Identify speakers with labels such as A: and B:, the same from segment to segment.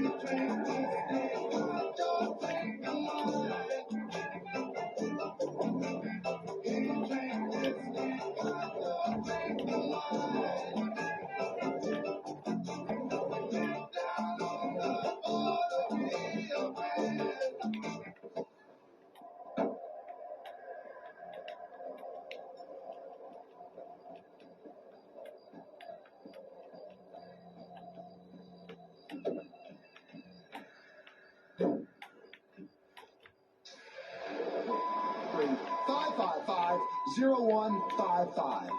A: $555-0155.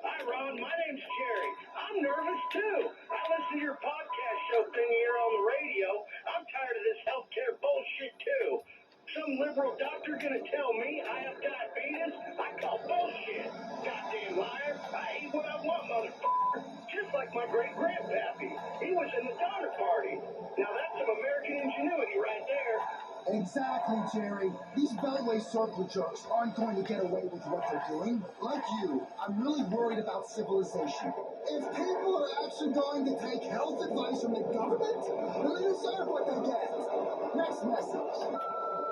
B: Hi, Ron. My name's Jerry. I'm nervous, too. I listen to your podcast show thing here on the radio. I'm tired of this healthcare bullshit, too. Some liberal doctor gonna tell me I have diabetes? I call bullshit. Goddamn liar. I eat what I want, motherfucker. Just like my great-grandpappy. He was in the Donner Party. Now that's some American ingenuity right there.
A: Exactly, Jerry. These Beltway circle jerks aren't going to get away with what they're doing. Like you, I'm really worried about civilization. If people are actually going to take health advice from the government, then they deserve what they get. Next message.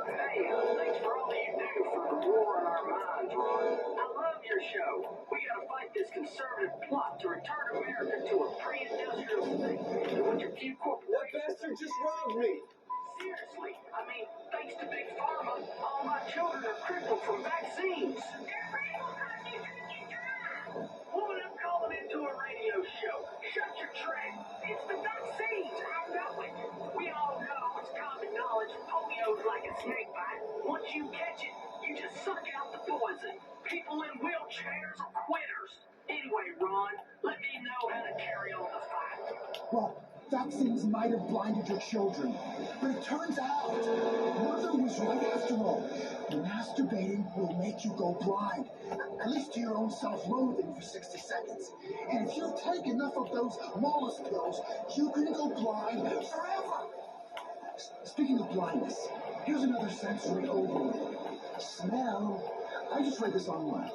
C: Hey, thanks for all that you do for the war in our minds, Ron. I love your show. We gotta fight this conservative plot to return America to a pre-industrial state. With your few corporations.
B: That bastard just robbed me.
C: Seriously, I mean, thanks to Big Pharma, all my children are crippled from vaccines. Woman, I'm calling into a radio show. Shut your trap. It's the vaccines. I know it. We all know it's common knowledge. Polio's like a snake bite. Once you catch it, you just suck out the poison. People in wheelchairs are quitters. Anyway, Ron, let me know how to carry on the fight.
A: Well, vaccines might have blinded your children, but it turns out Mother was right after all. Masturbating will make you go blind, at least to your own self-loathing for 60 seconds. And if you take enough of those mollusk pills, you can go blind forever. Speaking of blindness, here's another sensory overload. Smell. I just read this online.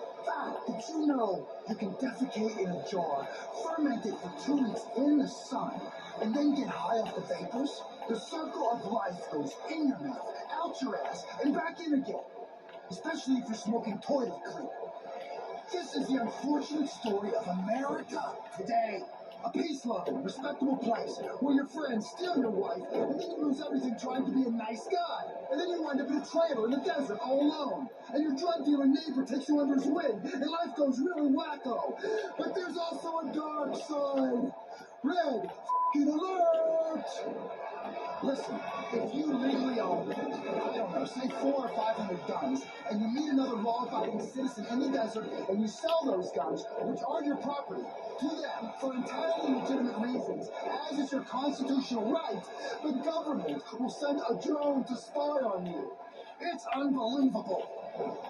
A: Did you know you can defecate in a jar, ferment it for 2 weeks in the sun, and then get high off the vapors? The circle of life goes in your mouth, out your ass, and back in again. Especially if you're smoking toilet cleaner. This is the unfortunate story of America today. A peace-loving, respectable place where your friends steal your wife, and then you lose everything trying to be a nice guy. And then you wind up in a trailer in the desert all alone. And your drug dealer neighbor takes you under his wing, and life goes really wacko. But there's also a dark side. Red f***ing alert! Listen, if you legally own, I don't know, say 400 or 500 guns, and you meet another law-abiding citizen in the desert, and you sell those guns, which are your property, to them for entirely legitimate reasons, as is your constitutional right, the government will send a drone to spy on you. It's unbelievable.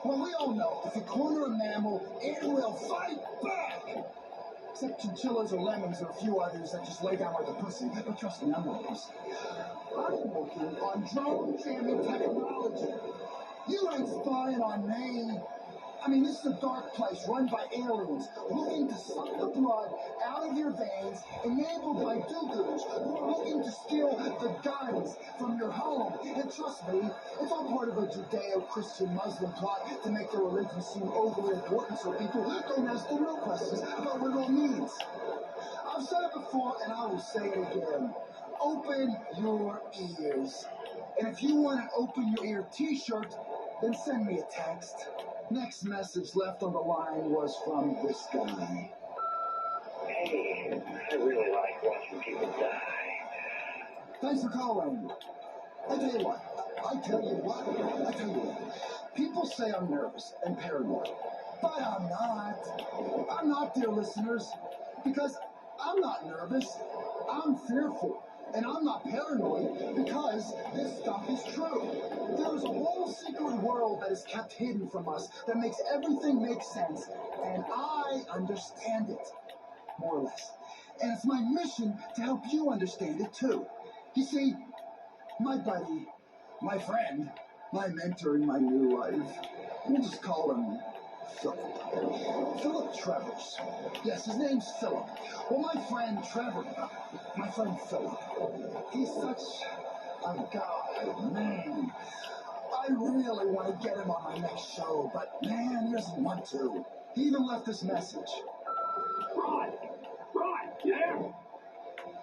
A: Well, we all know if you corner a mammal, it will fight back. Except chinchillas or lemons or a few others that just lay down like a pussy. But trust me, I'm not a pussy. I'm working on drone jamming technology. You ain't spying on me. I mean, this is a dark place run by aliens looking to suck the blood out of your veins, enabled by do-gooders who are looking to steal the guns from your home. And trust me, it's all part of a Judeo-Christian Muslim plot to make their religion seem overly important so people don't ask the real questions about what it all means. I've said it before, and I will say it again. Open your ears. And if you want an open your ear t-shirt, then send me a text. Next message left on the line was from this guy.
B: Hey, I really like watching people die.
A: Thanks for calling. I tell you what. People say I'm nervous and paranoid. But I'm not. I'm not, dear listeners. Because I'm not nervous. I'm fearful. And I'm not paranoid because this stuff is true. There is a whole secret world that is kept hidden from us that makes everything make sense. And I understand it, more or less. And it's my mission to help you understand it too. You see, my buddy, my friend, my mentor in my new life, we'll just call him Philip Travers. Yes, his name's Philip. Well, my friend Trevor, my friend Philip, he's such a guy, man. I really want to get him on my next show, but man, he doesn't want to. He even left this message.
B: Rod, you there?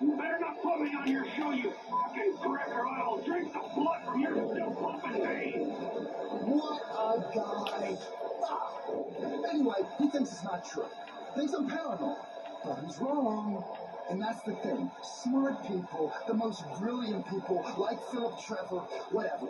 B: You better not put me on your show, you fucking prick, or I'll drink the blood from your still pumping veins.
A: What a guy. Anyway, he thinks it's not true. Thinks I'm paranoid. But he's wrong. And that's the thing. Smart people, the most brilliant people, like Philip Trevor, whatever,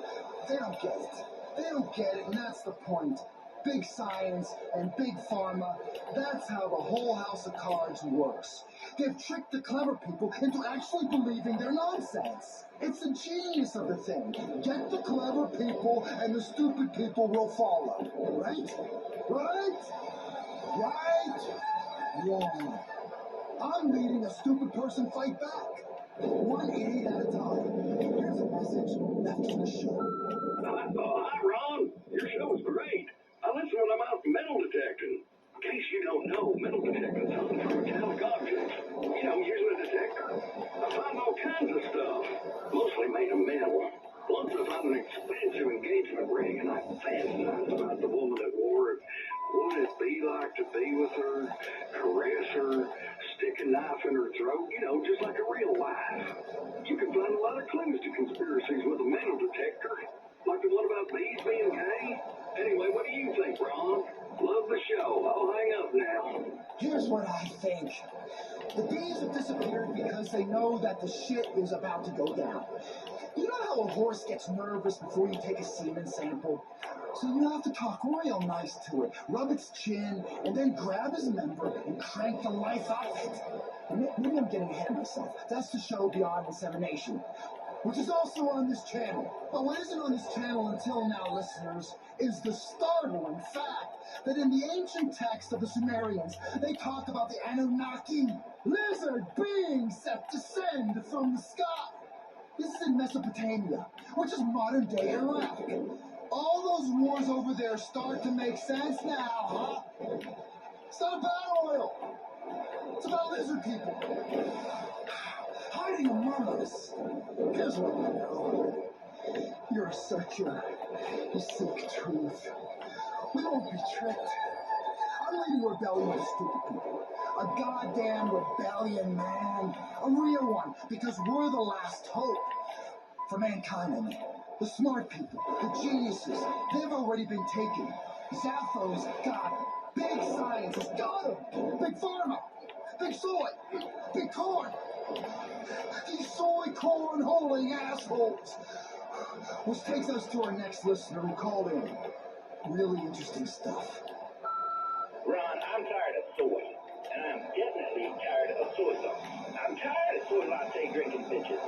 A: they don't get it. They don't get it, and that's the point. Big science and big pharma, that's how the whole house of cards works. They've tricked the clever people into actually believing their nonsense. It's the genius of the thing. Get the clever people and the stupid people will follow. Right? Right? Right? Wrong. I'm leading a stupid person fight back. One idiot at a time. Here's a message after the show.
B: Hi, Ron. Your show is great. I listen when I'm out metal detecting. In case you don't know, metal detecting is something for metallic objects. You know, using a detector. I find all kinds of stuff, mostly made of metal. Once I found an expensive engagement ring, and I fantasized about the woman that wore it. What would it be like to be with her, caress her, stick a knife in her throat, you know, just like a real wife. You can find a lot of clues to conspiracies with a metal detector, like the one about bees being gay. Anyway, what do you think, Ron? Love the show. I'll hang up now.
A: Here's what I think. The bees have disappeared because they know that the shit is about to go down. You know how a horse gets nervous before you take a semen sample? So you have to talk real nice to it, rub its chin, and then grab his member and crank the life out of it. Maybe I'm getting ahead of myself. That's the show Beyond Insemination, which is also on this channel. But what isn't on this channel until now, listeners, is the startling fact that in the ancient text of the Sumerians, they talk about the Anunnaki, lizard beings that descend from the sky. This is in Mesopotamia, which is modern-day Iraq. All those wars over there start to make sense now, huh? It's not about oil. It's about lizard people. Hiding among us. Here's what I know. You're a searcher. You seek truth. We won't be tricked. I'm leading a rebellion with stupid people. A goddamn rebellion, man. A real one, because we're the last hope. For mankind, I mean. The smart people, the geniuses, they've already been taken. Zappos got them. Big science has got them. Big pharma. Big soy. Big corn. These soy corn holding assholes. Which takes us to our next listener who called in. Really interesting stuff.
B: Ron, I'm tired of soy. And I'm definitely tired of soy sauce. I'm tired of soy latte drinking bitches.